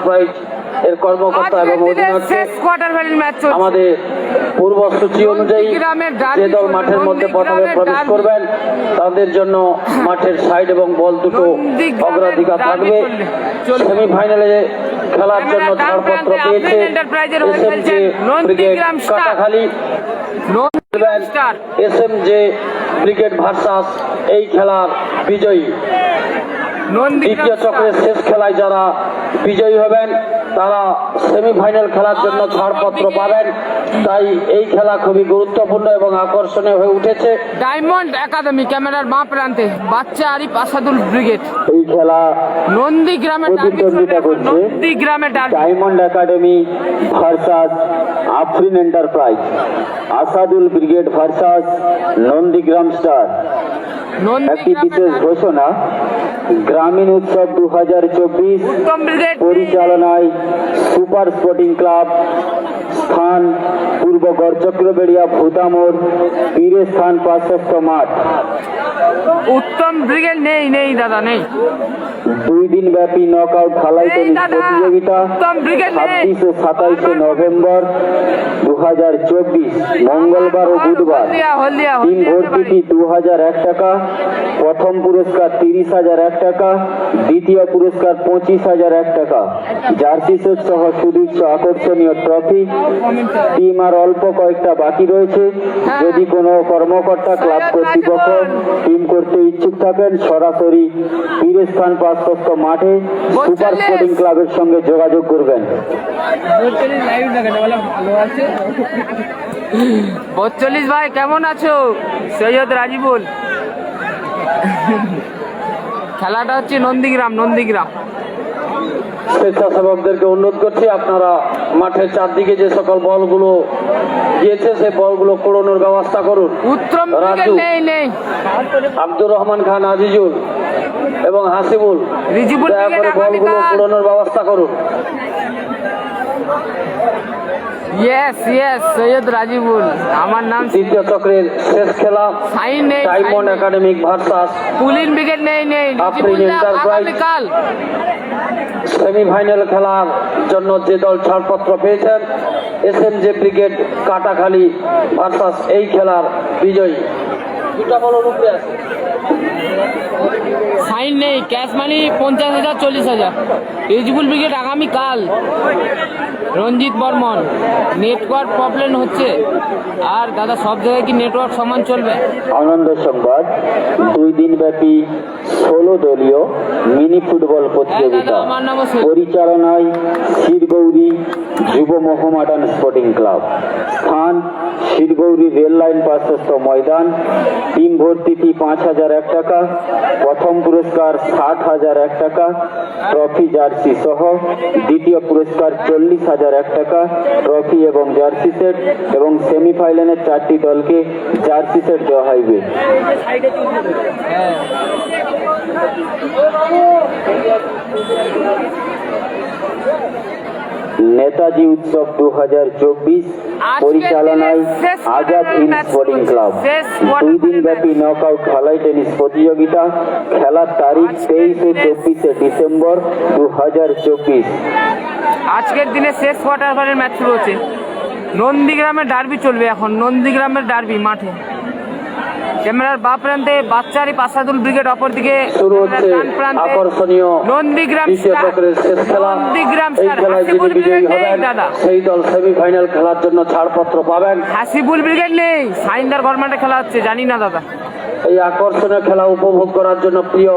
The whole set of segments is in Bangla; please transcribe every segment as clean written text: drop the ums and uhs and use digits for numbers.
এন্টারপ্রাইজ এর কর্মকর্তা এবং অধিনায়ক আমাদের পূর্বসূচি অনুযায়ী যে দল মাঠের মধ্যে প্রথমে প্রবেশ করবেন তাদের জন্য মাঠের সাইড এবং বল দুটো অগ্রাধিকার থাকবে। সেমিফাইনালে খেলার জন্য ছাড়পত্র পেয়েছে SMJ brigade Katakhali, SMJ brigade versus এই খেলার বিজয়ী। দ্বিতীয় চক্রের শেষ খেলায় যারা বিজয়ী হবেন তারা সেমিফাইনাল খেলার জন্য ছাড়পত্র পাবেন। তাই এই খেলা খুবই গুরুত্বপূর্ণ এবং আকর্ষণীয় হয়ে উঠেছে। ডায়মন্ড একাডেমি ক্যামেরার বাঁ প্রান্তে বাচ্চা আরিফ আসাদুল ব্রিগেড এই খেলা নন্দীগ্রামের প্রতিদ্বন্দ্বিতা করছে নন্দীগ্রামের diamond academy versus Afrin enterprise, Asadul brigade versus Nandigram star. একটি বিশেষ ঘোষণা, গ্রামীণ উৎসব 2024 পরিচালনায় সুপার স্পোর্টিং ক্লাব, স্থান পূর্ব গড়চক্রবেড়িয়া ভূতামোড়, পীরের স্থান পার্শ্বস্থ মাঠ। উত্তম ব্রিগেড নেই নেই দাদা নেই। 2 দিন ব্যাপী নকআউট ঢালাই টেনিস প্রতিযোগিতা 26 ও 27 নভেম্বর 2024 মঙ্গলবার ও বুধবার। টিম ভর্তি ফি 2001 টাকা, প্রথম পুরস্কার 30,001 টাকা, দ্বিতীয় পুরস্কার 25,001 টাকা, জার্সি সেট সহ সুদৃশ্য আকর্ষণীয় ট্রফি। টিম আর অল্প কয়েকটা বাকি রয়েছে। যদি কোনো কর্মকর্তা ক্লাব কর্তৃপক্ষ টিম করতে ইচ্ছুক থাকেন সরাসরি পীরের স্থান পার্শ্বস্থ মাঠে সুপার স্পোর্টিং ক্লাবের সঙ্গে যোগাযোগ করবেন। 42 ভাই কেমন আছো? সৈয়দ রাজিবুল। খেলাটা হচ্ছে নন্দীগ্রাম। স্বেচ্ছাসেবকদেরকে অনুরোধ করছি আপনারা মাঠের চারদিকে যে সকল বলগুলো গিয়েছে সেই বলগুলো কুড়োনোর ব্যবস্থা করুন। উত্তম নেই আব্দুর রহমান খান, আজিজুল এবং হাসিবুল দয়া করে বলগুলো কুড়োনোর ব্যবস্থা করুন। ইয়েস সৈয়দ রাজিবুল আমার নাম। দ্বিতীয় চক্রের শেষ খেলা ডায়মন্ড একাডেমিক ভার্সাস পুলিন ব্রিগেড নেই আফরিন এন্টারপ্রাইজ। সেমিফাইনাল খেলার জন্য যে দল ছাড়পত্র পেয়েছেন এসএমজে ব্রিগেড কাটাখালী ভার্সাস এই খেলার বিজয়ী। দুটা বলের উপরে আছে, সাইন নেই, ক্যাশ মানি 50,000 40,000। রিজবুল ব্রিগেড আগামীকাল। রঞ্জিত বর্মন। নেটওয়ার্ক প্রবলেম হচ্ছে আর দাদা সব জায়গায় কি নেটওয়ার্ক সমান চলবে? আনন্দ সংবাদ, 2 দিন ব্যাপী 16 দলীয় মিনি ফুটবল প্রতিযোগিতা পরিচালনায় শিরগৌরী যুব মোহামেডান স্পোর্টিং ক্লাব, স্থান শিরগৌরী রেল লাইন পার্শ্বস্থ ময়দান। টিম ভর্তি ফি 5,001 টাকা, প্রথম পুরস্কার 60,001 টাকা, ট্রফি জার্সি সহ, দ্বিতীয় পুরস্কার 40,001 টাকা, ট্রফি এবং জার্সি সেট এবং সেমিফাইনালের 4টি দলকে জার্সি সেট দেওয়া হবে। নেতাজি উৎসব 2024 পরিচালনায় আজাদ হিন্দ স্পোর্টিং ক্লাব 2 দিন ব্যাপী নকআউট ঢালাই টেনিস প্রতিযোগিতা। খেলার তারিখ 23 ও 24 ডিসেম্বর 2024। আজকের দিনে শেষ কোয়ার্টার ফাইনাল ম্যাচ শুরু হচ্ছে। নন্দীগ্রামের ডার্বি চলবে এখন। নন্দীগ্রামের ডার্বি মাঠে। ক্যামেরার বাঁ প্রান্তে বাচ্চা আরিফ আসাদুল ব্রিগেড, অপর দিকে শুরু হচ্ছে আকর্ষণীয় নন্দীগ্রাম দ্বিতীয় চক্রের শেষ খেলা। এই খেলায় যিনি বিজয়ী হবেন সেই দল সেমিফাইনাল খেলার জন্য ছাড়পত্র পাবেন। হাসিবুল ব্রিগেড নেই, সাইন্দার গভর্নমেন্টে খেলা হচ্ছে জানি না দাদা। এই আকর্ষণীয় খেলা উপভোগ করার জন্য প্রিয়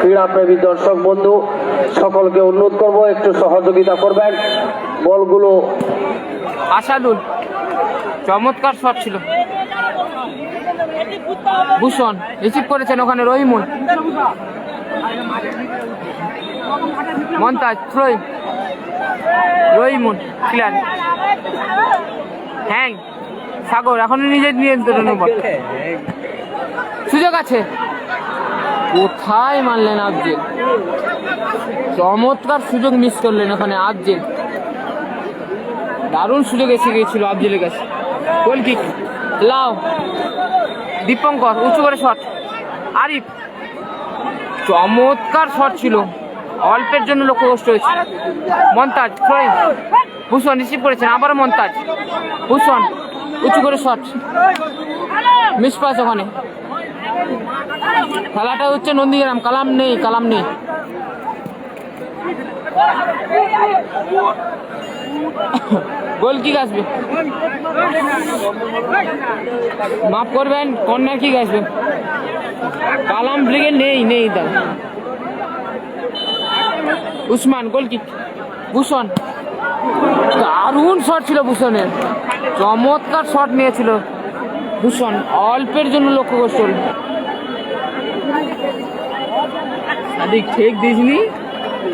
ক্রীড়াপ্রেমী দর্শক বন্ধু সকলকে অনুরোধ করব একটু সহযোগিতা করবেন। বলগুলো আসাদুল চমৎকার শট ছিল। ভূষণ রিসিভ করেছেন ওখানে রহিমুল। Montaj throwing, Rahimul clear. হ্যাং সাগর এখনো নিজের নিয়ন্ত্রণ। সুযোগ আছে, কোথায় মারলেন আফজেল? চমৎকার সুযোগ মিস করলেন ওখানে আফজেল। দারুণ সুযোগ এসে গিয়েছিল আফজেলের কাছে। গোল কিক লাও দীপঙ্কর উঁচু করে শট। আরিফ চমৎকার শট ছিল। অল্পের জন্য লক্ষ্য কষ্ট হয়েছে। মন্তাজ থ্রোয়িং, ভূষণ রিসিভ করেছেন, আবারও মন্তাজ, ভূষণ উঁচু করে শট, মিস পাস ওখানে। খেলাটা হচ্ছে নন্দীগ্রাম, কালাম নেই, কালাম নেই। গোল কিক আসবে, মাফ করবেন, কর্নার কিক আসবে। কালাম ব্রিগেড নেই, নেই দাদা। উসমান গোল কিক, ভূষণ দারুণ শট ছিল ভূষণের, চমৎকার শট নিয়েছিল ভূষণ, অল্পের জন্য লক্ষ্য কষ্ট হল। সাদিক ঠিক দিসনি,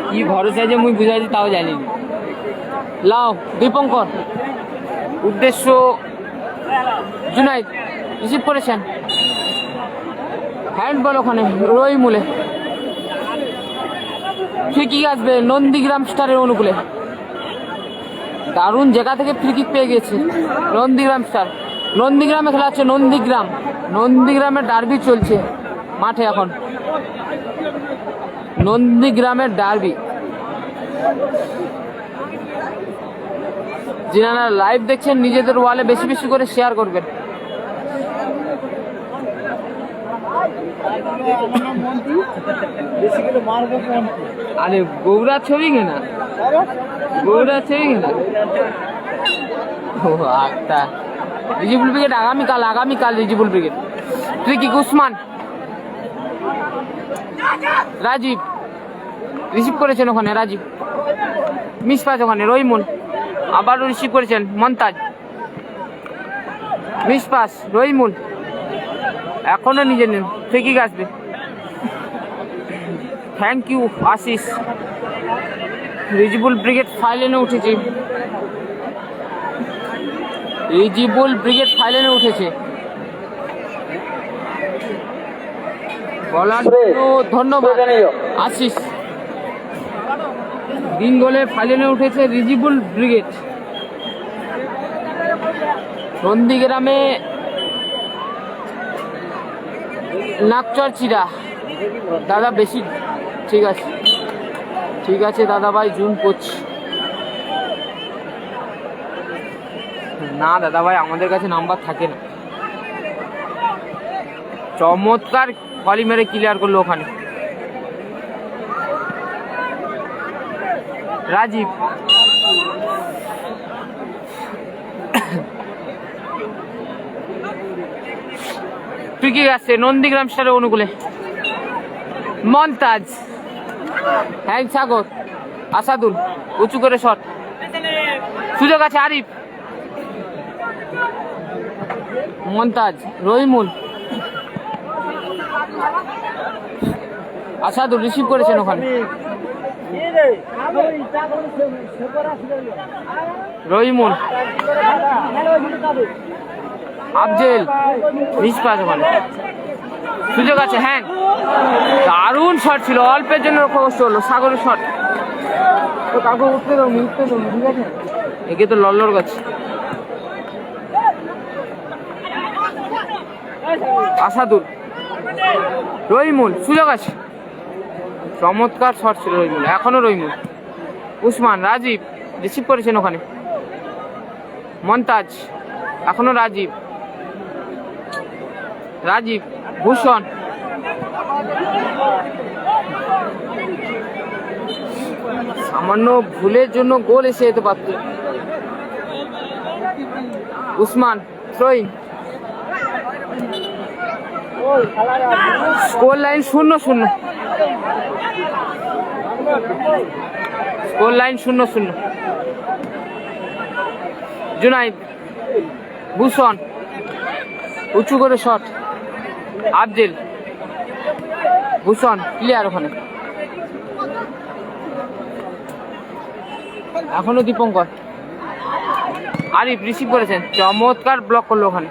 কি ভরসা যে মুই বুঝাইছি তাও জানিনি। লাও দীপঙ্কর, উদ্দেশ্য জুনাইদ রিসিভ করেছেন, হ্যান্ডবল ওখানে রহিমুলে। ফ্রি কিক আসবে নন্দীগ্রাম স্টারের অনুকূলে। দারুণ জায়গা থেকে ফ্রি কিক পেয়ে গেছে নন্দীগ্রাম স্টার। নন্দীগ্রামে খেলা হচ্ছে, নন্দীগ্রাম, নন্দীগ্রামের ডার্বি চলছে মাঠে এখন, নন্দীগ্রামের ডার্বি। যিনারা লাইভ দেখছেন নিজেদের ওয়ালে বেশি বেশি করে শেয়ার করবেন। আরে গৌড়া ছবি কেনা, গৌড়া ছবি কেনা। ও আচ্ছা, রিজিবুল ব্রিগেড আগামীকাল, আগামীকাল রিজিবুল ব্রিগেড। তুই কি উসমান, রাজীব রিসিভ করেছেন ওখানে, রাজীব মিস পাস ওখানে, রহিমুল আবারও রিসিভ করেছেন, মন্তাজ মিস পাস, রহিমুল এখনো নিজে নেন, ফ্রি কিক আসবে। Thank you Ashish. Rijibul brigade ফাইনালে উঠেছে, রিজিবুল ব্রিগেড ফাইনালে উঠেছে। বলার জন্য ধন্যবাদ আশিস। 3 গোলে ফাইনালে উঠেছে রিজিবুল ব্রিগেড। নন্দীগ্রামে নাকচর চিরা দাদা বেশি, ঠিক আছে ঠিক আছে দাদা ভাই, জুন করছি না দাদা ভাই, আমাদের কাছে নাম্বার থাকে না। চমৎকার কলি মেরে ক্লিয়ার করলো ওখানে রাজীব। ফ্রি কিক আসছে নন্দীগ্রাম স্টারের অনুকূলে, মন্তাজ, হ্যাং সাগর, আসাদুল উঁচু করে শট, সুযোগ আছে আরিফ, মন্তাজ, রহিমুল, আসাদুল রিসিভ করেছেন ওখানে, রহিমুল, আফজেল মিস পাস ওখানে, সুযোগ আছে, হ্যাঁ দারুণ শট ছিল, অল্পের জন্য কষ্ট হলো, সাগরের শট। কাকু উঠতে দাও, উঠতে দাও, ঠিক আছে, একে তো লল্লর গাছ। আসাদুল, রহিমুল, সুযোগ আছে, চমৎকার শট ছিল রহিমুল, এখনো রহিমুল, উসমান, রাজীব রিসিভ করেছেন ওখানে, মন্তাজ, এখনো রাজীব, রাজীব, ভূষণ, সামান্য ভুলের জন্য গোল এসে যেতে পারত। Usman throwing, score line 0-0, score line 0-0। Bhushan, ভূষণ উঁচু করে শট, আফজেল, ভূষণ ক্লিয়ার ওখানে, এখনো দীপঙ্কর, আরিফ রিসিভ করেছেন, চমৎকার ব্লক করলো ওখানে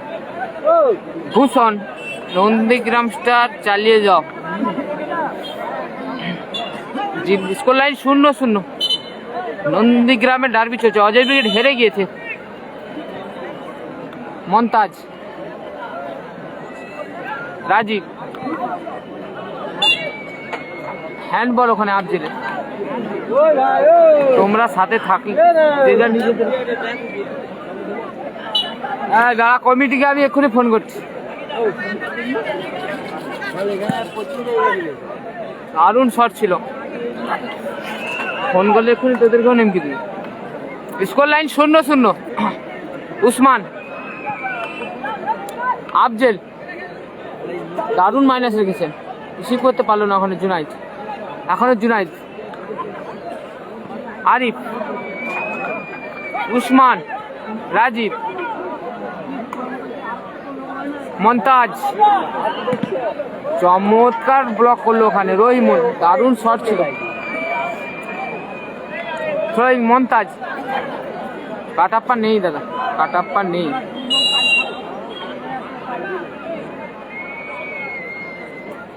ভূষণ। নন্দীগ্রাম স্টার চালিয়ে যাও, স্কোর লাইন 0-0। নন্দীগ্রামের ডার্বি চলছে, অজয় ব্রিগেড হেরে গিয়েছে। মন্তাজ, রাজীব, হ্যান্ডবল ওখানে আফজেলের, তোমরা সাথে থাকলে যে যা নিজেদের। হ্যাঁ দাঁড়া, কমিটিকে আমি এক্ষুনি ফোন করছি। দারুণ শট ছিল, ফোন করলে এক্ষুনি তোদেরকেও নেমকে দিই। Score line 0-0। উসমান, আফজেল দারুণ মাইনাস রেখেছেন, রিসিভ করতে পারলো না এখনো জুনাইদ, আরিফ, উসমান, রাজীব, মন্তাজ, চমৎকার ব্লক করলো ওখানে রহিমুল, দারুণ শট ছিল। মন্তাজ, কাটাপ্পা নেই দাদা, কাটাপ্পা নেই।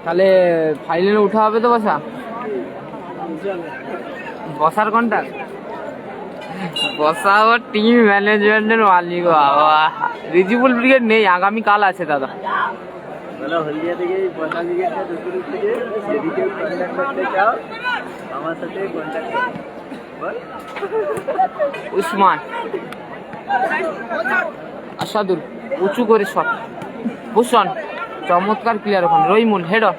তাহলে ফাইনালে উঠা হবে তো বসার কোনটা বসা ও টিম ম্যানেজমেন্টের মালিক বাবা। রিজিবুল ব্রিগেড নেই, আগামীকাল আছে দাদা। হলদিয়া থেকে বসা ব্রিগেডটা দুপুর থেকে যদি কেউ কন্ট্যাক্ট করতে চাও আমার সাথে কন্ট্যাক্ট করো। উসমান, আসাদুল উঁচু করে শট, ভূষণ চমৎকার প্লেয়ার ওখানে, রহিমুল হেডর,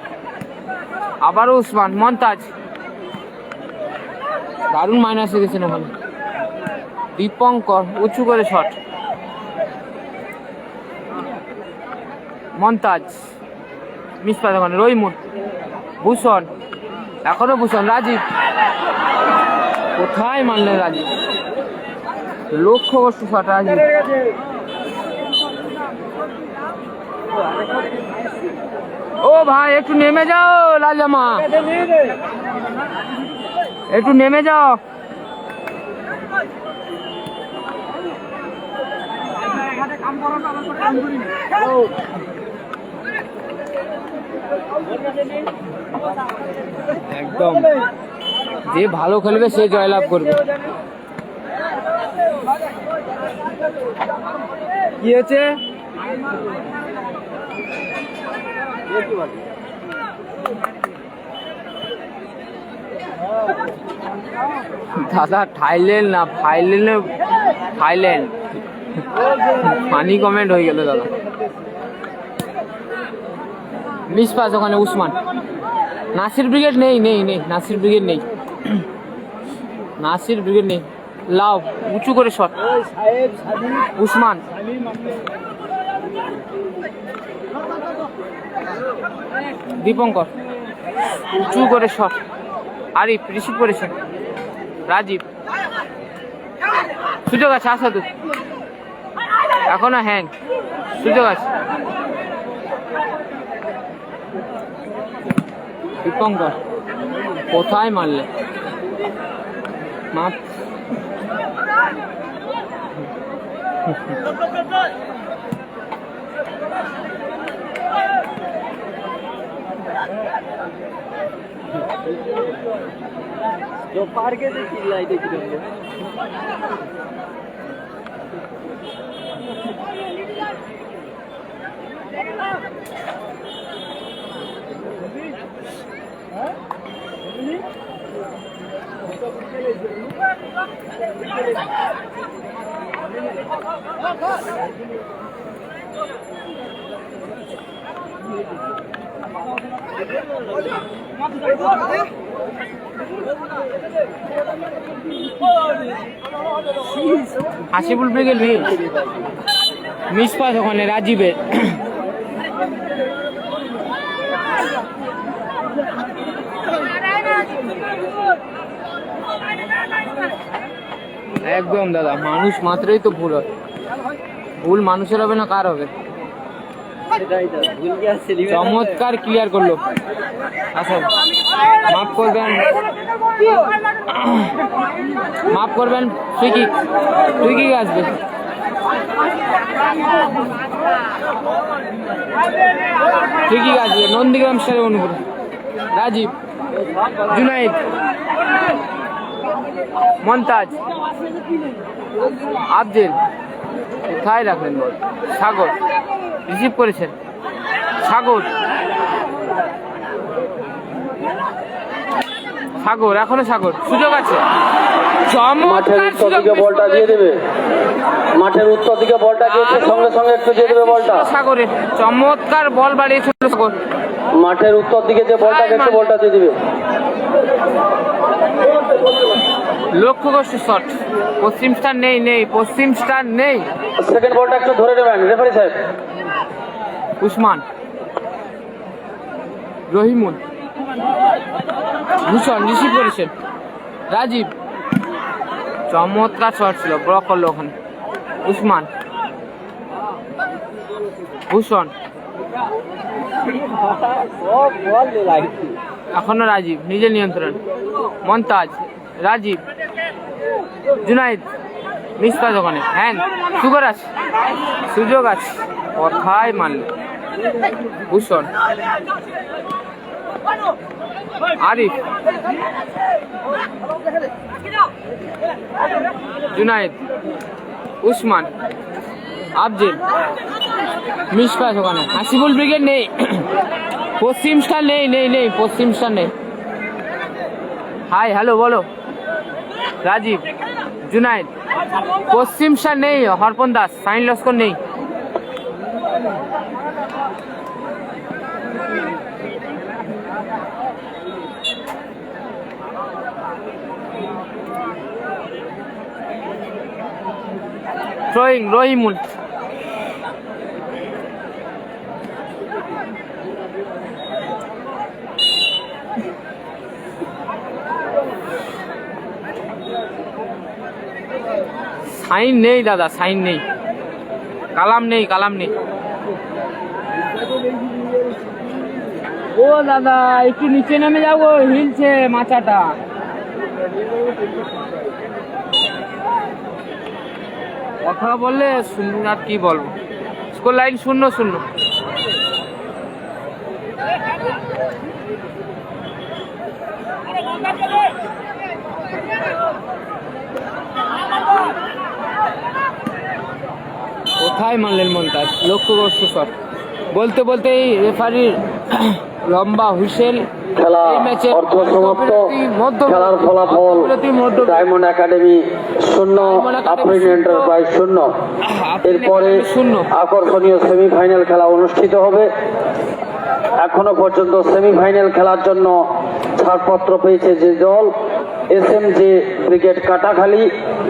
আবারও উসমান, মন্তাজ দারুণ মাইনাস গেছেন ওখানে, দীপঙ্কর উঁচু করে শট, মন্তাজ মিস পাস ওখানে, রহিমুল, ভূষণ এখনো ভূষণ, রাজীব কোথায় মারলেন রাজীব, লক্ষ্যবস্তু শট রাজীব। ও ভাই একটু নেমে যাও, লাজামা একটু নেমে যাও। একদম, যে ভালো খেলবে সে জয়লাভ করবে। কি হয়েছে? দাদা থাইল্যান্ড না থাইল্যান্ড, ফানি কমেন্ট হয়ে গেল দাদা। মিস পাস ওখানে, উসমান, নাসির ব্রিগেড নেই, নাসির ব্রিগেড নেই, নাসির ব্রিগেড নেই। লাভ উঁচু করে শট, উসমান, দীপঙ্কর উঁচু করে শট, আরিফ রিসিভ করেছেন, রাজীব, সুযোগ আছে, আসাদুল এখনো হ্যাং, সুযোগ আছে, দীপঙ্কর কোথায় মারলে, মাপ जो पार्क है देखिए लाइट देखिए হাসিবুল ব্রিগেড নেই, মিস পাস ওখানে রাজীবের, একদম দাদা, মানুষ মাত্রই তো ভুল হয়, ভুল মানুষের হবে না কার হবে। চমৎকার ক্লিয়ার করলো, আচ্ছা মাফ করবেন তুই কি আসবে, নন্দীগ্রাম স্টারের অনুপুর, রাজীব, জুনাইদ, মন্তাজ, আফজেল কোথায় রাখলেন বল, সাগর রিসিভ করেছেন, সাগর, এখনো সাগর, সুযোগ আছে। মাঠের চমৎকার উত্তর সুযোগ দিকে miss বলটা করে দিয়ে দেবে, মাঠের উত্তর দিকে বলটা গিয়েছে, সঙ্গে সঙ্গে একটু দিয়ে দেবে বলটা। সাগরের চমৎকার বল বাড়িয়েছিল সাগর। মাঠের উত্তর দিকে যে বলটা গেছে বলটা দিয়ে দিবে। লক্ষ্য করছে শট, পশ্চিম স্টার নেই, নেই পশ্চিম স্টার নেই। সেকেন্ড বলটা একটু ধরে নেবেন রেফারি সাহেব। উসমান, রহিমুল, ভূষণ রিসিভ করেছেন, রাজীব, চমৎকার শট ছিল, ব্লক করলো ওখানে। উসমান, ভূষণ, এখনো রাজীব, নিজের নিয়ন্ত্রণ, মন্তাজ, রাজীব, জুনাইদ, মিসকাজ ওখানে, হ্যাঁ সুযোগ আছে, সুযোগ আছে, কথাই মানল। ভূষণ, আরিফ, জুনাইদ, উসমান, আফজেল, মিসকাজ ওখানে, হাসিবুল ব্রিগেড নেই, পশ্চিম স্টার নেই, নেই নেই পশ্চিম স্টার নেই। হাই হ্যালো বলো, রাজীব, জুনাইদ, পশ্চিম স্টার নেই, হরপন দাস, সাইন লস্কর নেই। থ্রোয়িং রহিমুল, সাইন নেই দাদা, সাইন নেই, কালাম নেই, কালাম নেই। ও দাদা একটু নিচে নেমে যাবো, হিলছে মাচাটা। কথা বললে শুনুন, আর কি বলবো। Score line 0-0। কোথায় মারলেন মন্তাজ, লক্ষ্য করছো শট। বলতে বলতেই রেফারির লম্বা হুইসেল। খেলা অর্ধ সমাপ্ত, খেলার ফলাফল ডায়মন্ড একাডেমি 0, আফরিন এন্টারপ্রাইজ 0। এরপরে আকর্ষণীয় সেমিফাইনাল খেলা অনুষ্ঠিত হবে। এখনো পর্যন্ত সেমিফাইনাল খেলার জন্য ছাড়পত্র পেয়েছে যে দল, SMJ ব্রিগেড কাটাখালী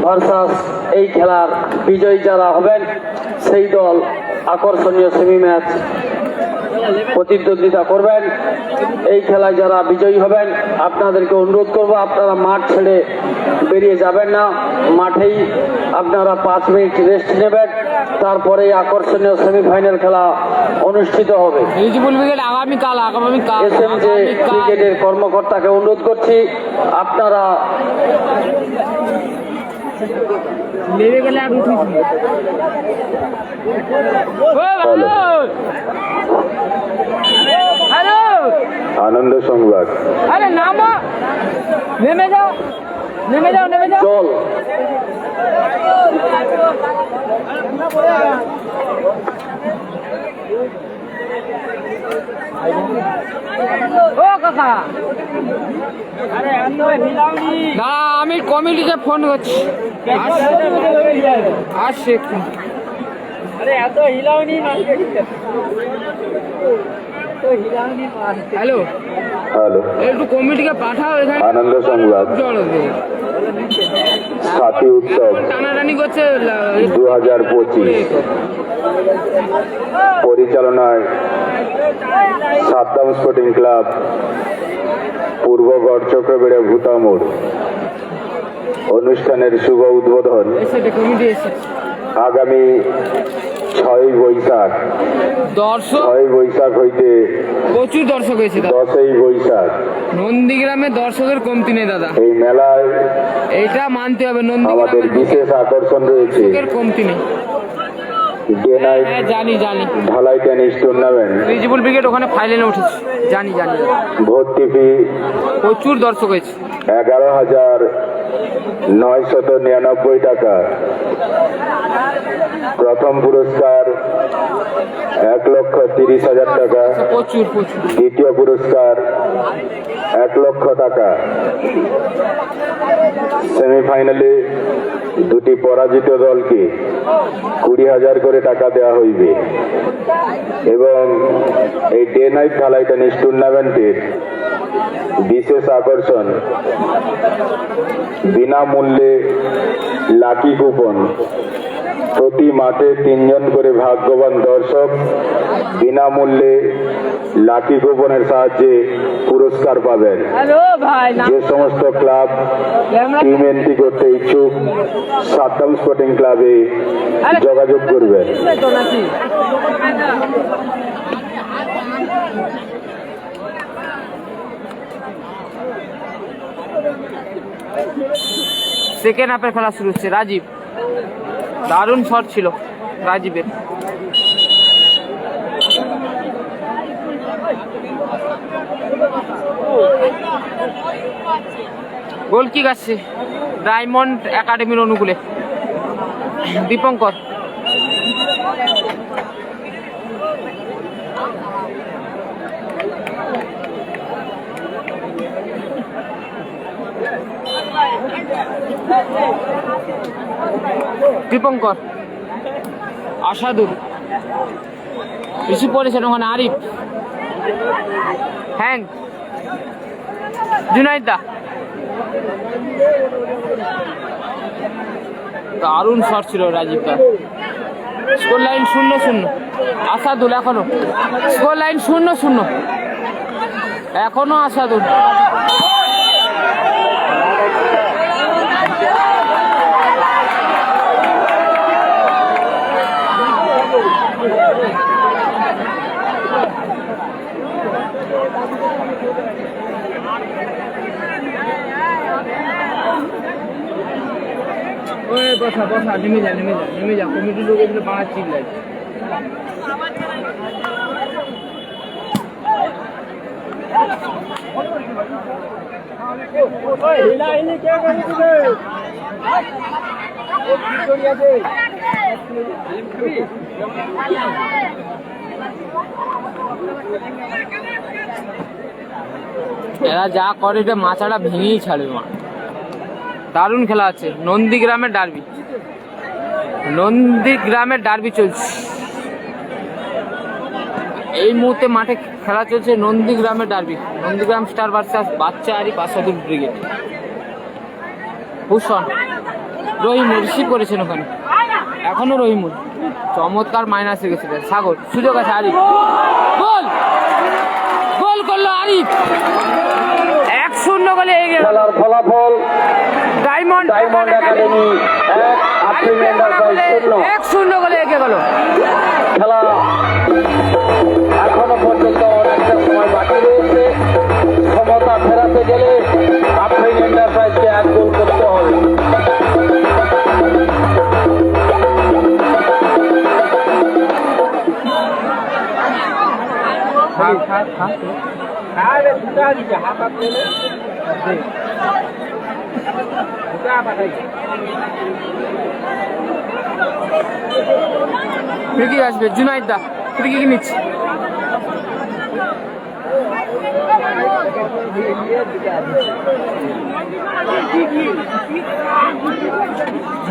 ভার্সাস এই খেলার বিজয়ী যারা হবেন সেই দল আকর্ষণীয় সেমি ম্যাচ প্রতিদ্বন্দ্বিতা করবেন। এই খেলায় যারা বিজয়ী হবেন আপনাদেরকে অনুরোধ করব, আপনারা মাঠ ছেড়ে বেরিয়ে যাবেন না, মাঠেই আপনারা 5 মিনিট রেস্ট নেবেন, তারপরে আকর্ষণীয় সেমিফাইনাল খেলা অনুষ্ঠিত হবে। আগামীকাল SMJ ক্রিকেটের কর্মকর্তাকে অনুরোধ করছি, আপনারা নেমে গেলে আর উঠিস না। হ্যালো আনন্দ সংবাদ। আরে নামো, নেমে যাও, নেমে যাও, নেমে যাও। চল ও কাকা, না আমি কমিটিকে ফোন করছি, আসছে একটু। হ্যালো হ্যালো, একটু কমিটিকে পাঠাও এখানে। আনন্দ সংবাদ। 7ই উৎসব টানাটানি করছে 2025 পরিচালনায় সাদ্দাম স্পোর্টিং ক্লাব, পূর্বগড় চক্রবেড়ে ভূতামোড়। অনুষ্ঠানের শুভ উদ্বোধন কমিটি এসে আগামী 6ই বৈশাখ। দর্শক 6ই বৈশাখ হইতে প্রচুর দর্শক হয়েছে দাদা। 10ই বৈশাখ নন্দীগ্রামে দর্শকের কমতি নেই দাদা, এই মেলায় এইটা মানতে হবে। আমাদের নন্দীগ্রামে বিশেষ আকর্ষণ রয়েছে দর্শকের কমতি নেই। ডে নাইট হ্যাঁ জানি জানি, ঢালাই টেনিস টুর্নামেন্ট। রিজিবুল ব্রিগেড ওখানে ফাইনালে উঠেছে, জানি জানি দাদা। ভর্তি ফি প্রচুর দর্শক হয়েছে। 11,999 টাকা। প্রথম পুরস্কার 1,30,000 টাকা। প্রচুর প্রচুর। দ্বিতীয় পুরস্কার 1,00,000 টাকা। সেমিফাইনালে দুটি পরাজিত দলকে 20,000 করে টাকা দেওয়া হইবে এবং এই ডে নাইট ঢালাই টেনিস টুর্নামেন্টের বিশেষ আকর্ষণ বিনামূল্যে লাকি কুপন। প্রতি মাঠে 3 জন করে ভাগ্যবান দর্শক বিনামূল্যে লাকি কুপনের সাহায্যে পুরস্কার পাবেন। হ্যালো ভাই, যে সমস্ত ক্লাব টিম এন্ট্রি করতে ইচ্ছুক সাদ্দাম স্পোর্টিং ক্লাবে যোগাযোগ করবেন। সেকেন্ড হাফের খেলা শুরু হচ্ছে। রাজীব, দারুণ শট ছিল রাজীবের। গোল কিক আসছে ডায়মন্ড একাডেমির অনুকূলে। দীপঙ্কর, দীপঙ্কর, আশাদুর, রিসিভ করেছেন ওখানে আরিফ, হ্যাং, জুনাইদা, দারুণ শট ছিল রাজীবদা। Score line 0-0। আসাদুল এখনো স্কোর লাইন 0-0, এখনো আসাদুল। বসা বসা, নেমে যা নেমে যা নেমে যা, কমিটির লোক এগুলো বাড়া চিল্লাই। এরা যা করে এটা মাচাটা ভেঙেই ছাড়বে মা। দারুণ খেলা আছে। নন্দীগ্রামের ডার্বি, নন্দীগ্রামের ডার্বি চলছে এই মুহূর্তে। মাঠে খেলা চলছে নন্দীগ্রামের ডার্বি। নন্দীগ্রাম স্টার ভার্সেস বাচ্চা আরিফ আসাদুল ব্রিগেড। ভূষণ, রহিমুল রিসিভ করেছেন ওখানে, এখনো রহিমুল। চমৎকার মাইনাসে গেছে। সাগর, সুযোগ আছে আরিফ, গোল, গোল করলো আরিফ। 1-0 গোলে এগিয়ে গেল। খেলার ফলাফল ডায়মন্ড একাডেমি 1, আফরিন এন্টারপ্রাইজ 0। 1-0 গোলে এগিয়ে গেল। খেলা এখনো পর্যন্ত অনেকটা সময় বাকি রয়েছে। ক্ষমতা ফেরাতে গেলে আফরিন এন্টারপ্রাইজকে 1 গোল করতে হবে। ফ্রি কিক আসবে, জুনাইদা ফ্রি কিক নিচ্ছে।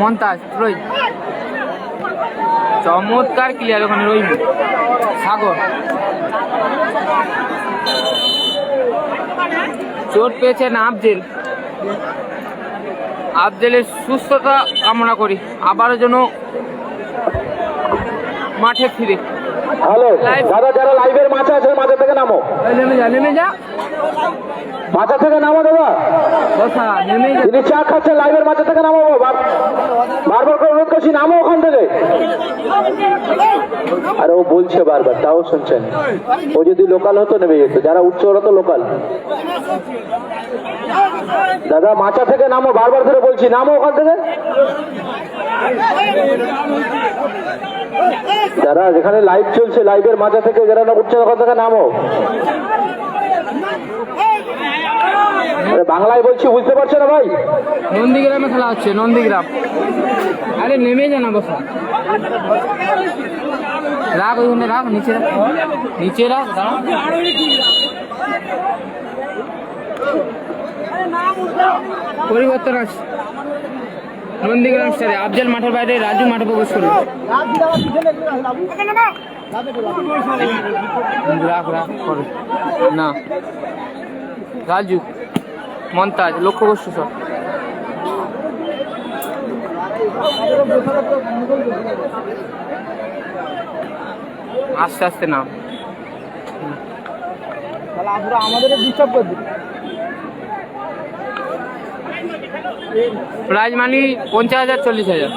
মন্তাজ, রোহিত, চমৎকার ক্লিয়ার ওখানে রহিম। সাগর, চোট পেয়েছেন আফজেল। আফজেলের সুস্থতা কামনা করি, আবারও যেন মাঠে ফিরে। হ্যালো দাদা, যারা লাইভের মাঝে আছে মাঝে থেকে নামো, নেমে যা নেমে যা, মাঝে থেকে নামো দাদা। বসা, নেমে যা। তিনি চা খাচ্ছেন, লাইভের মাঝে থেকে নামো। বারবার করে অনুরোধ করছি, নামো ওখান থেকে। আরে ও বলছে বারবার, তাও শুনছেন। ও যদি লোকাল হতো নেমে যেত, যারা উঠছে ওরা তো লোকাল। দাদা মাচা থেকে নামো, বারবার ধরে বলছি নামো ওখান থেকে। যারা যেখানে লাইভ চলছে, লাইভের মাঝে থেকে যারা না উঠছে ওখান থেকে নামো। বাংলায় বলছি, বুঝতে পারছো না ভাই? নন্দীগ্রামে খেলা হচ্ছে, নন্দীগ্রাম। আরে নেমে যা না, বসা, রাখ ওইখানে রাখ, নিচে রাখ, নিচে রাখ, দাঁড়া। পরিবর্তন আছে নন্দীগ্রাম স্টারে আফজাল মাঠের বাইরে, রাজু মাঠে প্রবেশ করবে। রাখ করে না, রাজু মন্তাজ লক্ষ্য করছো সব। আস্তে আস্তে নাম আমাদের ডিস্টার্ব করে দিই। Prize money 50,000 40,000।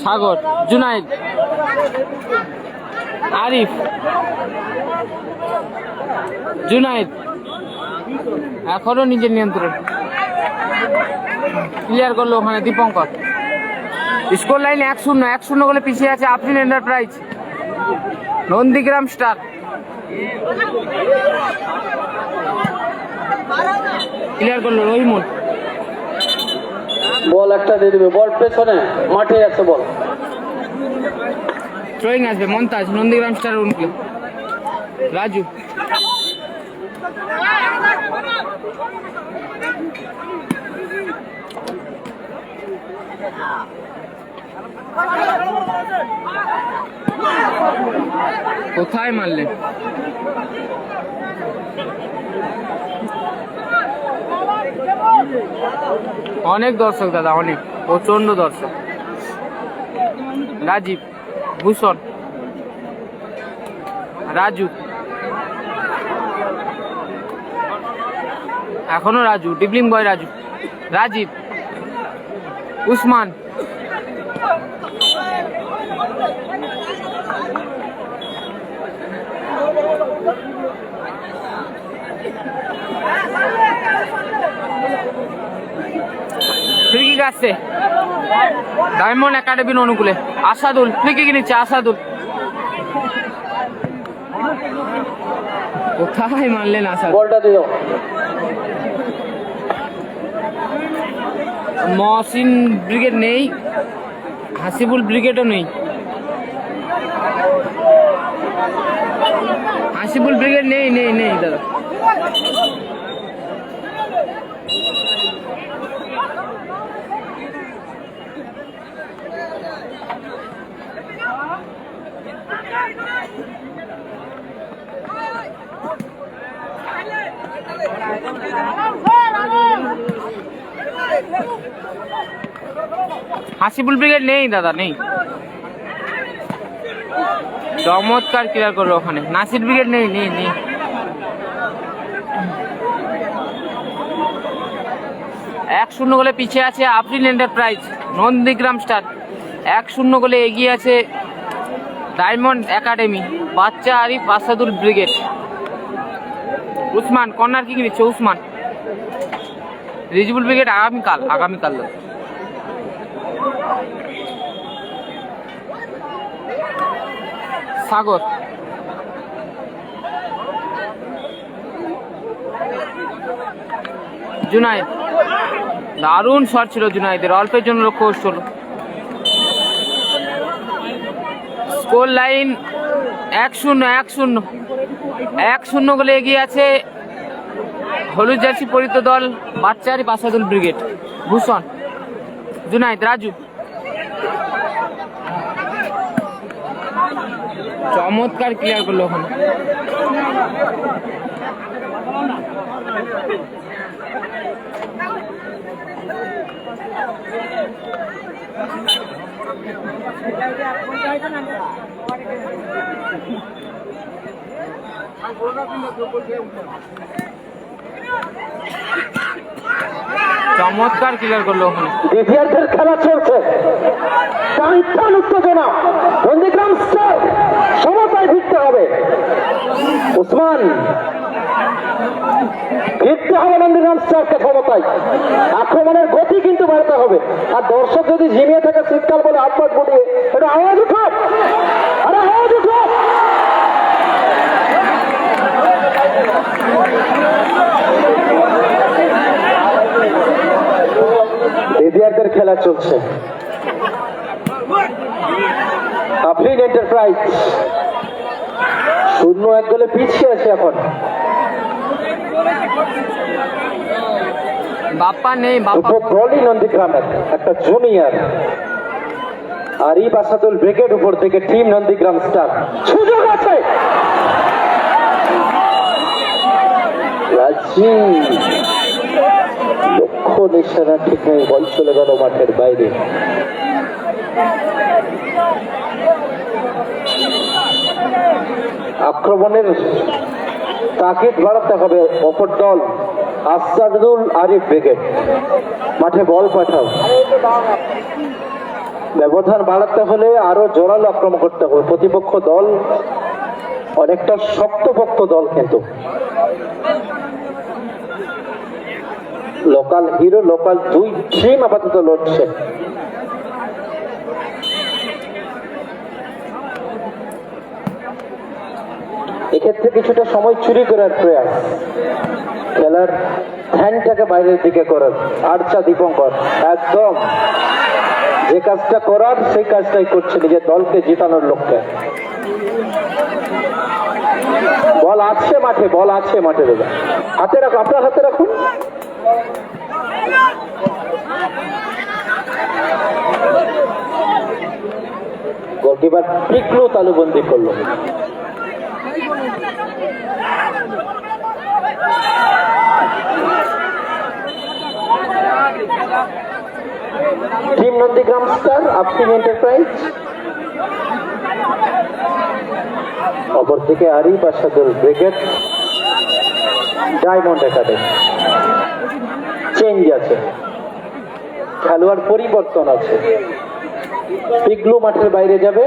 সাগর, জুনাইদ, আরিফ, জুনাইদ এখনো নিজের নিয়ন্ত্রণ ক্লিয়ার করলো ওখানে দীপঙ্কর। স্কোর লাইন 1-0 বলে পিছিয়ে আছে Afrin enterprise. Nandigram star clear করলো রহিমুল। বল একটা দিয়ে দেবে, বল পেছনে মাঠে আছে বল। থ্রোয়িং আসবে মন্তাজ, নন্দীগ্রাম স্টার উনকে। রাজু কোথায় মারলেন? অনেক দর্শক দাদা, অনেক প্রচন্ড দর্শক। রাজীব, ভূষণ, রাজু এখনো রাজু, ডিবলিং বয় রাজু, রাজীব, উসমান, ফ্রি কিক আসছে ডায়মন্ড একাডেমির অনুকূলে। আসাদুল ফ্রি কিক নিচ্ছে, আসাদুল কোথায় মারলেন? আসাদুল বলটা দিও। মহসিন ব্রিগেড নেই, হাসিবুল ব্রিগেডও নেই। হাসিবুল ব্রিগেড নেই নেই নেই দাদা। হাসিবুল ব্রিগেড নেই দাদা, নেই। চমৎকার ক্লিয়ার করলো ওখানে। নাসির ব্রিগেড নেই নেই নেই। 1-0 গোলে পিছিয়ে আছে আফরিন এন্টারপ্রাইজ। নন্দীগ্রাম স্টার 1-0 গোলে এগিয়ে আছে ডায়মন্ড একাডেমি। বাচ্চা Arif, Asadul brigade. Usman corner kick নিচ্ছে, উসমান। রিজবুল ব্রিগেড আগামীকাল সাগর, জুনাইদ দারুণ শট ছিল জুনাইদের, অল্পের জন্য লক্ষ্য হচ্ছিল। স্কোর লাইন 1-0 গোলে এগিয়ে আছে হলুদ জার্সি পরিহিত দল বাচ্চারি আসাদুল ব্রিগেড। ভূষণ, জুনাইদ, রাজু চমৎকার ক্লিয়ার করলো ওখানে। চমৎকার ক্লিয়ার করলো ওখানে। দ্বিতীয়ার্ধের খেলা চলছে, টান উত্তেজনা। নন্দীগ্রাম স্টার সমতায় ফিরতে হবে। উসমান ফিরতে হবে নন্দীগ্রাম স্টারকে সমতায়। আক্রমণের গতি কিন্তু বাড়াতে হবে। আর দর্শক যদি ঝিমিয়ে থাকে শীতকাল বলে হাতপাট গুটিয়ে, এটা আওয়াজ উঠো, আরে আওয়াজ উঠো। দ্বিতীয়ার্ধের খেলা চলছে। আফরিন এন্টারপ্রাইজ 0-1 গোলে পিছিয়ে আছে এখন। বাপ্পা নেই, বাপ্পা উপদ্রলি নন্দীগ্রামের একটা জুনিয়র আরিফ আসাদুল ব্রিগেড উপর থেকে টিম নন্দীগ্রাম স্টার। সুযোগ আছে, রাজীব লক্ষ্য নিশানা ঠিক নেই, বল চলে গেল মাঠের বাইরে। আক্রমণের তাগিদ বাড়াতে হবে অপর দল আসাদুল আরিফ ব্রিগেড। মাঠে বল পাঠাও, ব্যবধান বাড়াতে হলে আরো জোরালো আক্রমণ করতে হবে। প্রতিপক্ষ দল অনেকটা শক্তপোক্ত দল, কিন্তু লোকাল হিরো, লোকাল 2 টিম আপাতত লড়ছে। এক্ষেত্রে কিছুটা সময় চুরি করার প্রয়াস, খেলার ধ্যানটাকে বাইরের দিকে করার। আর্চা দীপঙ্কর একদম যে কাজটা করার সেই কাজটাই করছে নিজের দলকে জিতানোর লক্ষ্যে। বল আছে মাঠে, বল আছে মাঠে, দাদা হাতে রাখুন, আপনার হাতে রাখুন। গোলকিপার পিকলু তালুবন্দি করলো। টিম নন্দীগ্রাম স্টার, আপটিং এন্টারপ্রাইজ। অপরদিকে Arif Asadul brigade, diamond academy. Change আছে, খেলোয়াড় পরিবর্তন আছে। পিগলু মাঠের বাইরে যাবে,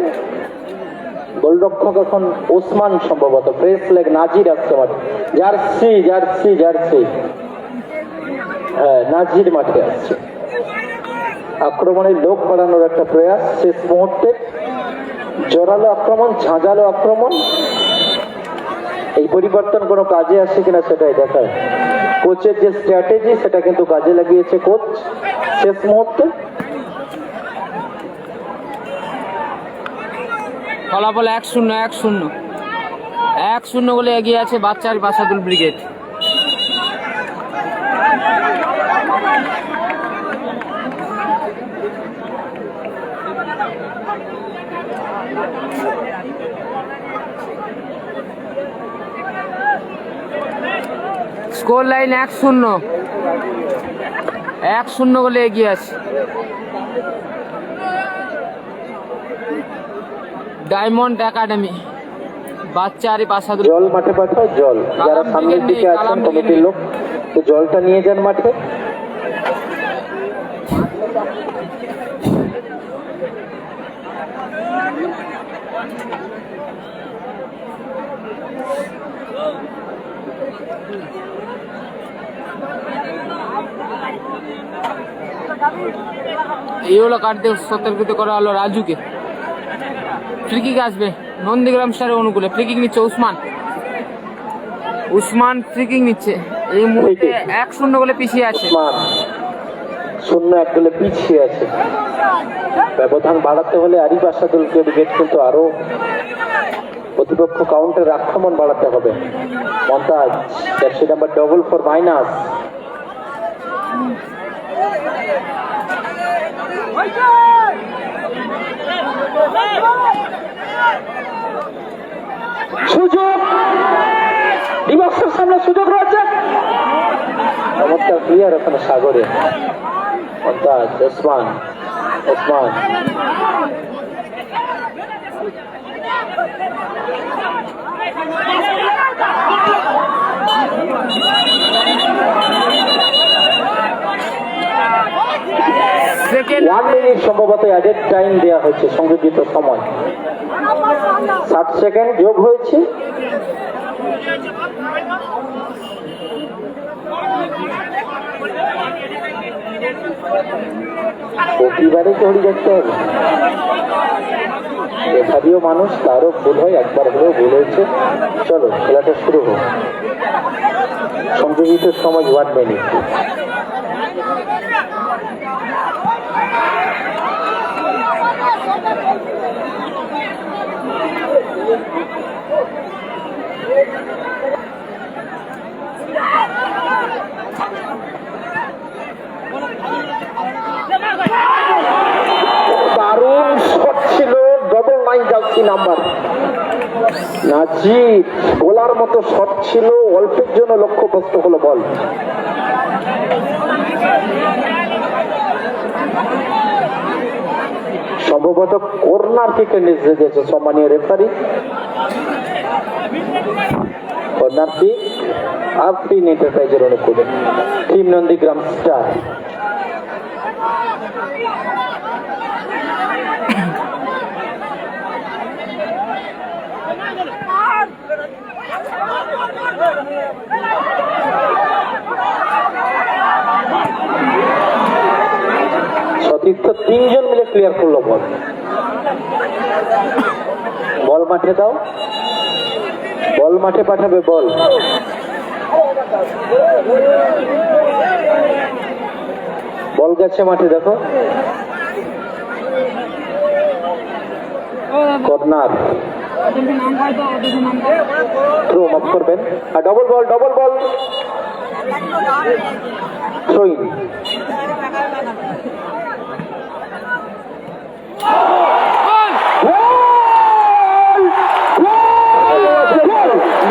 গোলরক্ষক এখন ওসমান, সম্ভবত প্রেস লেগ নাজির আসছে মাঠে। জার্সি জার্সি জার্সি, হ্যাঁ নাজির মাঠে আসছে। আক্রমণের লোক বাড়ানোর একটা প্রয়াস শেষ মুহূর্তে, জোরালো আক্রমণ, ঝাঁঝালো আক্রমণ। এই পরিবর্তন কোনো কাজে আসে কিনা সেটাই দেখায়। কোচের যে স্ট্র্যাটেজি সেটা কিন্তু কাজে লাগিয়েছে কোচ শেষ মুহূর্তে। ফলাফল 1-0 বলে এগিয়ে আছে বাচ্চার আসাদুল ব্রিগেড। স্কোর লাইন 1-0 বলে এগিয়ে আছে ডায়মন্ড একাডেমি। বাচ্চা আরিফ আসাদুল। জল মাঠে পাঠাও, জল। যারা সামনের দিকে আছেন কমিটির লোক, তো জলটা নিয়ে যান মাঠে। এই হলো কাটতে সতর্কিত করা হলো রাজুকে। ফ্রিকিক আসবে নন্দীগ্রাম স্টারের অনুকূলে। ফ্রিকিক নিচ্ছে উসমান ফ্রিকিক নিচ্ছে। এই মুহূর্তে 1-0 বলে পিছিয়ে আছে। 0-1 গোলে পিছিয়ে আছে। ব্যবধান বাড়াতে হলে আরিফ আসাদুল ব্রিগেড কিন্তু আরো প্রতিপক্ষ কাউন্টার আক্রমণ বাড়াতে হবে। মন্তাজ জার্সি নাম্বার 4 সুযোগ, ডিবক্সের সামনে সুযোগ রয়েছে। চমৎকার প্লেয়ার ওখানে সাগরে। মন্তাজ, ওসমান সেকেন্ড 1 মিনিট সম্ভবত অ্যাডেড টাইম দেওয়া হয়েছে, সংযোজিত সময় 60 সেকেন্ড যোগ হয়েছে। প্রতিবারে চড়ি দেখতে হবে। রেফারিও মানুষ, তারও ভুল হয়, একবার হলেও ভুল হয়েছে। চলো খেলাটা শুরু হোক। সংযোজিত সময় 1 মিনিট। দারুণ শট ছিল, ডবল 9 জার্সি নাম্বার নাজিব, গোলার মতো শট ছিল, অল্পের জন্য লক্ষ্যভ্রষ্ট হলো বল। সম্ভবত কর্নার কিকে নির্দেশ দিয়েছে সম্মানীয় রেফারি। কর্নার কিক আফরিন এন্টারপ্রাইজের অনুকূলে, টিম নন্দীগ্রাম স্টার। সতীর্থ 3 জন মিলে ক্লিয়ার করলো বল। বল মাঠে দাও, বল মাঠে পাঠাবে, বল বল গেছে মাঠে, দেখো কর্নার, থ্রো মাফ করবেন, আর ডবল বল, ডবল বল, থ্রোইন।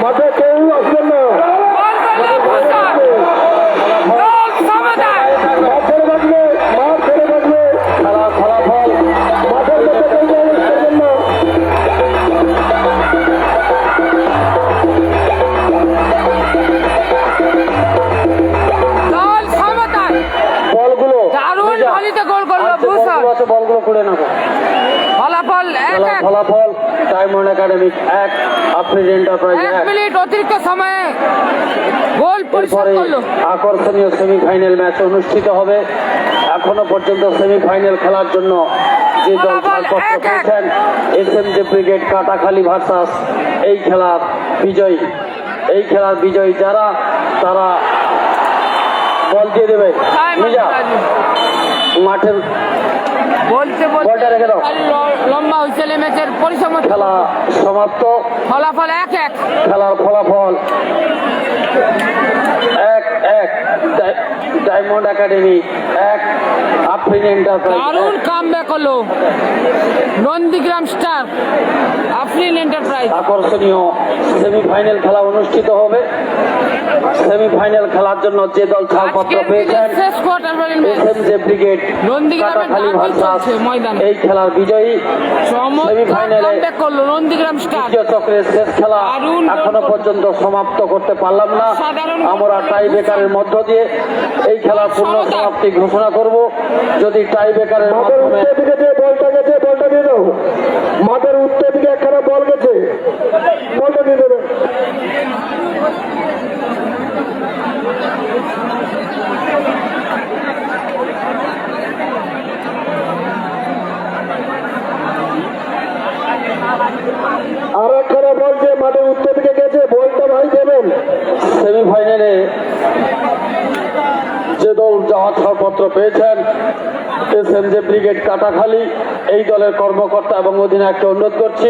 মাঠে কেউ আসবেন না, বলগুলো করে নেবো। ফলাফল diamond academic 1, Afrin enterprise 1 minute অতিরিক্ত সময়ে গোল পরিশোধ করলো। আকর্ষণীয় সেমিফাইনাল ম্যাচ অনুষ্ঠিত হবে। এখনো পর্যন্ত সেমিফাইনাল খেলার জন্য যে দল ছাড়পত্র পেয়েছেন, এসএমজে ব্রিগেড কাটাখালী ভার্সাস এই খেলার বিজয়ী যারা, তারা বল দিয়ে দেবে। মাঠের বলটা রেখে দাও, লম্বা হুইসেল ম্যাচের পরিসমাপ্তি, খেলা সমাপ্ত। ফলাফল 1-1, খেলার ফলাফল 1-1, ডায়মন্ড একাডেমি 1, আফরিন এন্টারপ্রাইজ। দারুণ কামব্যাক হলো নন্দীগ্রাম স্টার, আফরিন এন্টারপ্রাইজ। আকর্ষণীয় সেমিফাইনাল খেলা অনুষ্ঠিত হবে। সেমিফাইনাল খেলার জন্য যে দল ছাড়পত্র পেয়েছেন, শেষ quarter final match SMJ brigade Katakhali versus এই খেলার বিজয়ী। সেমিফাইনালে কামব্যাক করলো নন্দীগ্রাম স্টার। দ্বিতীয় চক্রের শেষ খেলা এখনো পর্যন্ত সমাপ্ত করতে পারলাম না। আমরা টাই ব্রেকারের মধ্য দিয়ে এই খেলার পূর্ণ সমাপ্তি ঘোষণা করব। যদি টাই ব্রেকারের মাধ্যমে বলটা গেছে, বলটা দিয়ে দাও। মাঠের উত্তর দিকে একখানা বল গেছে, বলটা দিয়ে দেবে। আর একখানা বল যে মাঠের উত্তর দিকে গেছে, বলটা ভাই দেবেন। সেমিফাইনালে যে দল যাওয়ার ছাড়পত্র পেয়েছেন, এসএমজে ব্রিগেড কাটাখালী, এই দলের কর্মকর্তা এবং অধিনায়ককে অনুরোধ করছি,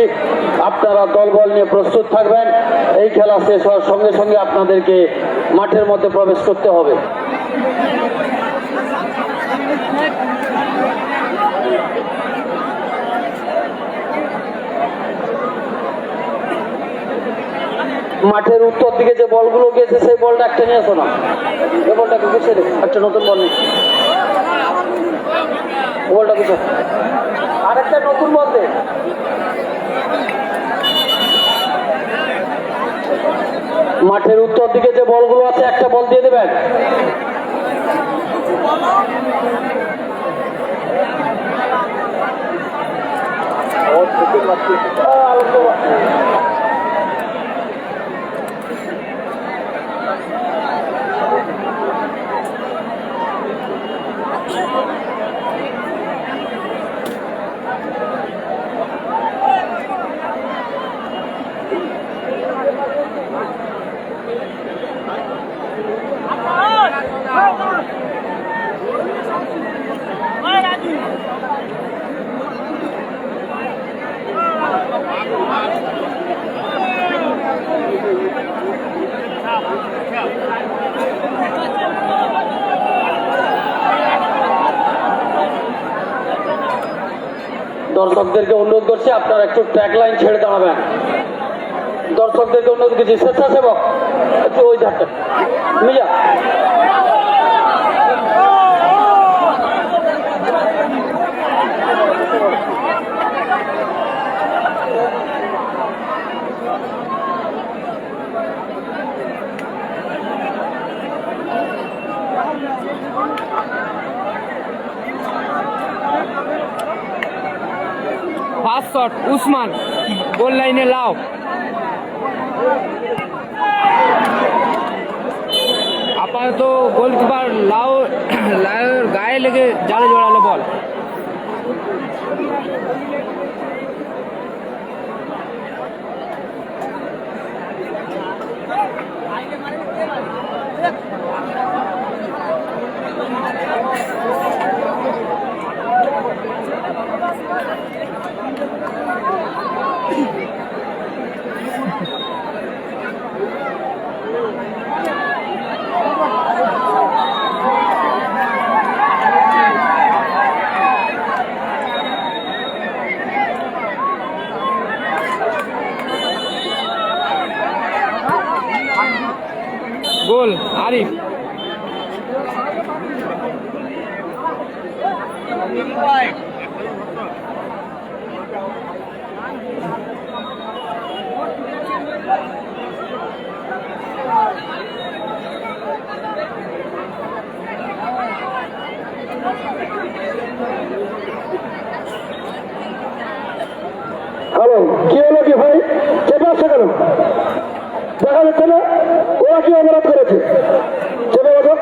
আপনারা দলবল নিয়ে প্রস্তুত থাকবেন। এই খেলা শেষ হওয়ার সঙ্গে সঙ্গে আপনাদেরকে মাঠের মধ্যে প্রবেশ করতে হবে। মাঠের উত্তর দিকে যে বলগুলো গেছে, সেই বলটা একটা নিয়ে আসো না, এই বলটাকে গুছিয়ে দে, একটা নতুন বল নেই, বলটা গুছো, আরেকটা নতুন বল দে। মাঠের উত্তর দিকে যে বলগুলো আছে, একটা বল দিয়ে দেবেন। দর্শকদেরকে অনুরোধ করছি আপনারা একটু ট্র্যাক লাইন ছেড়ে দাঁড়াবেন। দর্শকদেরকে অনুরোধ করছি, স্বেচ্ছাসেবক একটু ওই ধারটা মিয়া। ফার্স্ট শট উসমান, গোল লাইনে লাও। আপাতত গোলকিপার লাউয়ের গায়ে লেগে জালে জড়ালো বল। গোল আরিফ। হ্যালো, কি হলো কি ভাই? চেপে আসছে কেন? দেখা যাচ্ছে না ওরা কি অপরাধ করেছে? চেপে বসো।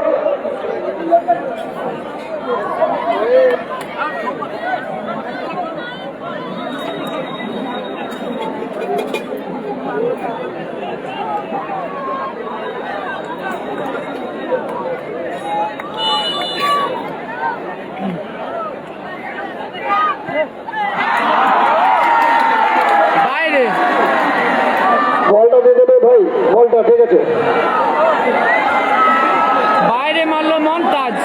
বাইরে বলটা দিয়ে দেবে ভাই, বলটা ঠিক আছে। বাইরে মারলো মমতাজ।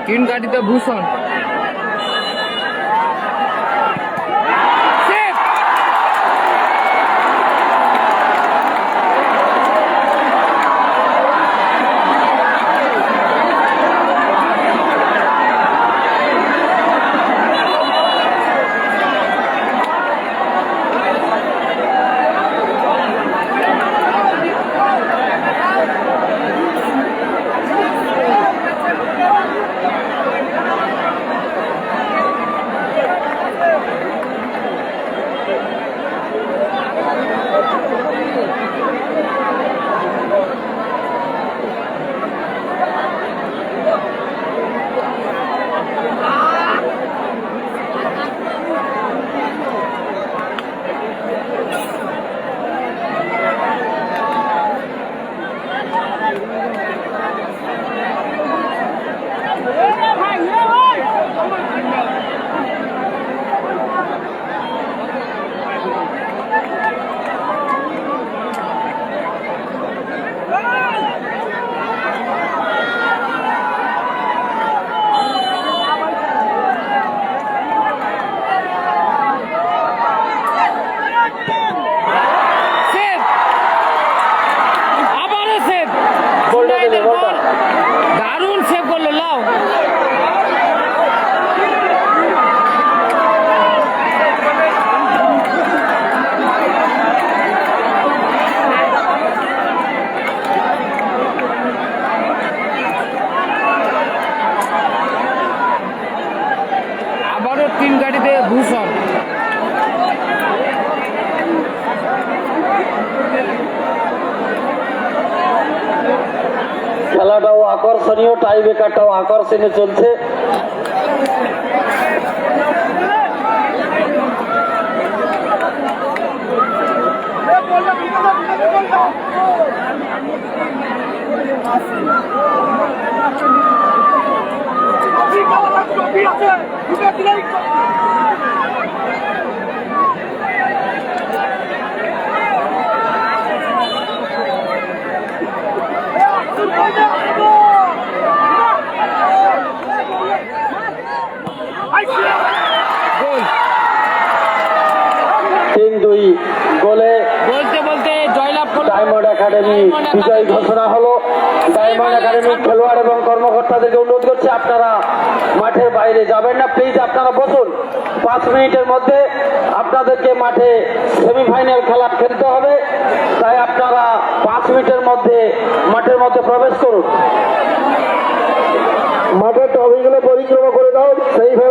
তিন গাড়িতে ভূষণ। খেলাটাও আকর্ষণীয়, টাই ব্রেকারটাও আকর্ষণীয় চলছে। তিন দুই গোলে বলতে বলতে জয়লাভ করলো ডায়মন্ড একাডেমি বিজয় ঘোষণা হলো। ডায়মন্ড একাডেমির খেলোয়াড় এবং কর্মকর্তাদেরকে অনুরোধ করছি, আপনারা মাঠের বাইরে যাবেন না, প্লিজ আপনারা বসুন। 5 মিনিটের মধ্যে আপনাদেরকে মাঠে সেমিফাইনাল খেলা খেলতে হবে, তাই আপনারা 5 মিনিটের মধ্যে মাঠের মধ্যে প্রবেশ করুন। মাঠের টপিকগুলো পরিক্রমা করে দাও সেইভাবে